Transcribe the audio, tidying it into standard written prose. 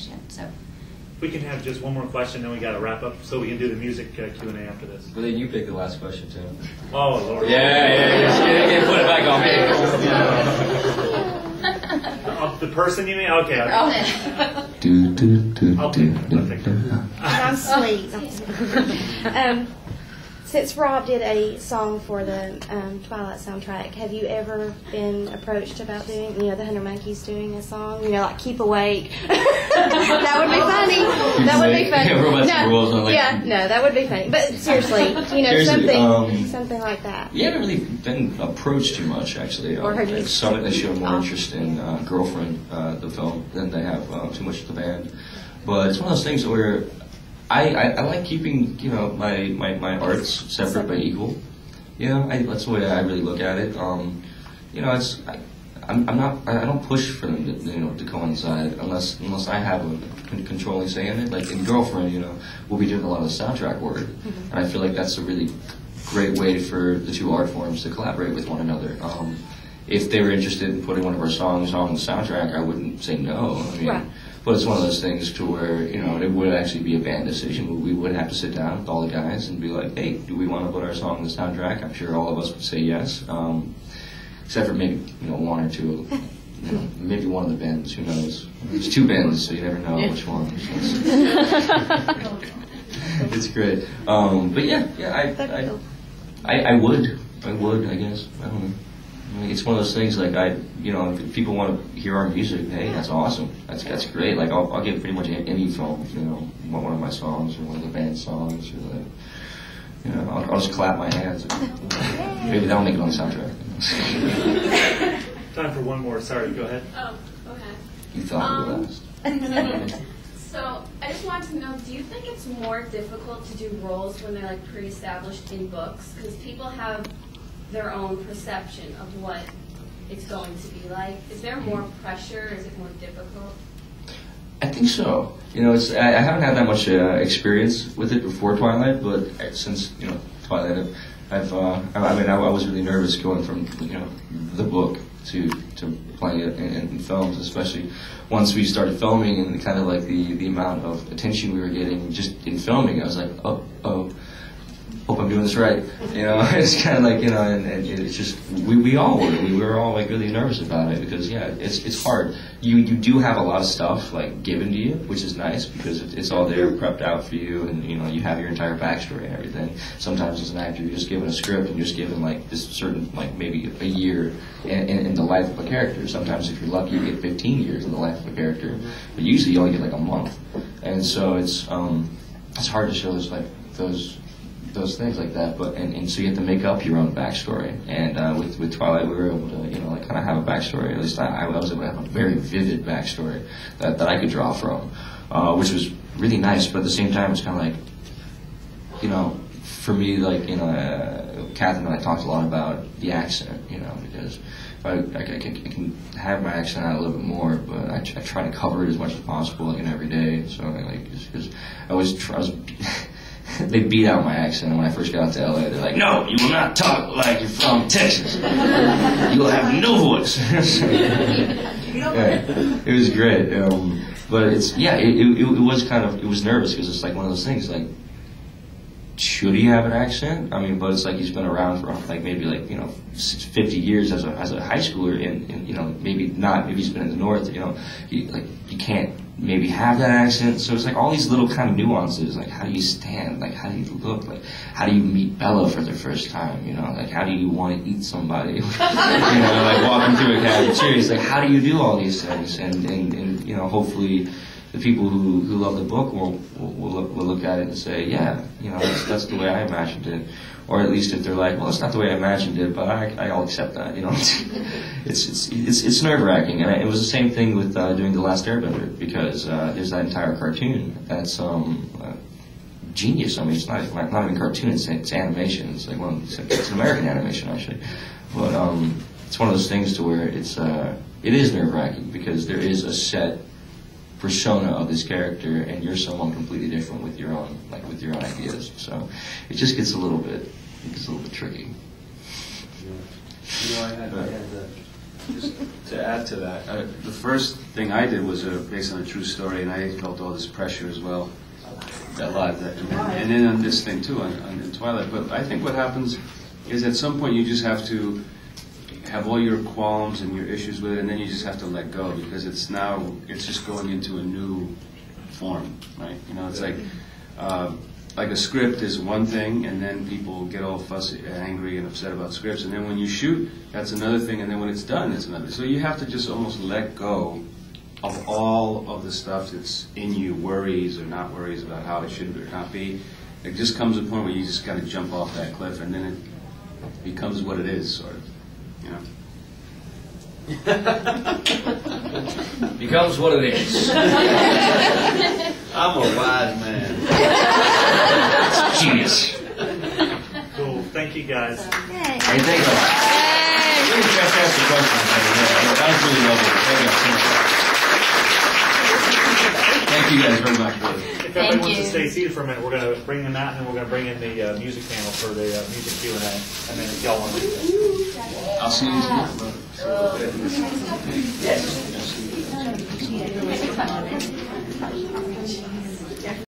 established yet. So we can have just one more question, then we got to wrap up, so we can do the music Q&A after this. But then you pick the last question too. Oh Lord. Yeah. Just put it back on me. The person you mean? Okay. Oh. I'll take that. I'm sweet. Since Rob did a song for the Twilight soundtrack, have you ever been approached about doing, the 100 Monkeys doing a song, like Keep Awake? That would be funny. That would be funny. No, that would be funny. But seriously, something like that. We haven't really been approached too much, actually. Some they show more interest in Girlfriend, the film, than they have too much of the band. But it's one of those things where I like keeping, my arts separate but equal. That's the way I really look at it. I don't push for them to coincide unless I have a controlling say in it. Like in Girlfriend, we'll be doing a lot of the soundtrack work, and I feel like that's a really great way for the two art forms to collaborate with one another. If they were interested in putting one of our songs on the soundtrack, I wouldn't say no. Right. But it's one of those things to where, it would actually be a band decision. We would have to sit down with all the guys and be like, hey, do we want to put our song on the soundtrack? I'm sure all of us would say yes. Except for maybe, one or two, maybe one of the bands, who knows. There's two bands, so you never know which one. It's great. But I would, I guess. I don't know. It's one of those things like if people want to hear our music, hey, that's awesome. That's great. Like I'll get pretty much any film, one of my songs or one of the band's songs, or I'll just clap my hands. Maybe that'll make it on the soundtrack. Time for one more. Sorry, go ahead. Oh, okay. You thought it was last. So I just wanted to know, do you think it's more difficult to do roles when they're like pre-established in books? Because people have their own perception of what it's going to be like. Is there more pressure? Is it more difficult? I think so. I haven't had that much experience with it before Twilight, but since Twilight, I was really nervous going from the book to playing it in films, especially once we started filming and kind of like the amount of attention we were getting just in filming. I was like, oh. Hope I'm doing this right. It's kind of like, and it's just, we all were. We were all like really nervous about it because, it's hard. You do have a lot of stuff like given to you, which is nice because it's all there prepped out for you, and you have your entire backstory and everything. Sometimes as an actor, you're just given a script and you're just given like this certain, like maybe a year in the life of a character. Sometimes if you're lucky, you get 15 years in the life of a character, but usually you only get like a month. And so it's hard to show those things like that, and so you have to make up your own backstory. And with Twilight, we were able to kind of have a backstory. At least I was able to have a very vivid backstory that I could draw from, which was really nice. But at the same time, it's kind of like for me, like Catherine and I talked a lot about the accent, because I can have my accent out a little bit more, but I try to cover it as much as possible, like in every day. So because I was they beat out my accent when I first got to LA. They're like, no, you will not talk like you're from Texas. You will have no voice. It was great. But it was it was nervous because it's like one of those things, like, should he have an accent? But it's like he's been around for like maybe 50 years as a high schooler, and maybe not. Maybe he's been in the North. You can't maybe have that accent. So it's like all these little kind of nuances. Like, how do you stand? Like, how do you look? Like, how do you meet Bella for the first time? Like, how do you want to eat somebody? Like walking through a cafeteria. It's like, how do you do all these things? And hopefully the people who love the book will look at it and say, yeah, that's the way I imagined it. Or at least if they're like, well, it's not the way I imagined it, but I'll accept that. It's nerve-wracking, and it was the same thing with doing The Last Airbender, because there's that entire cartoon that's genius. It's not even cartoon; it's animation. It's like it's an American animation actually, but it's one of those things to where it is nerve-wracking because there is a set persona of this character, and you're someone completely different with your own ideas. So it just gets a little bit tricky. I had Just to add to that, the first thing I did was based on a true story, and I felt all this pressure as well. That live, and then on this thing too, on Twilight. But I think what happens is at some point you just have to have all your qualms and your issues with it, and then you just have to let go, because it's just going into a new form, right? You know, it's like a script is one thing, and then people get all fussy, angry, and upset about scripts, and then when you shoot, that's another thing, and then when it's done, it's another. So you have to just almost let go of all of the stuff that's in you, worries or not worries about how it should or not be. It just comes to a point where you just got to jump off that cliff, and then it becomes what it is, sort of, you know. Becomes what it is. I'm a wise man. It's genius. Cool. Thank you, guys. Hey, thank you. Really fantastic questions. That was really lovely. Thank you guys very much. If everybody wants to stay seated for a minute, we're going to bring them out, and then we're going to bring in the music panel for the music Q&A. And then if y'all want to. I'll see you tomorrow. Yes.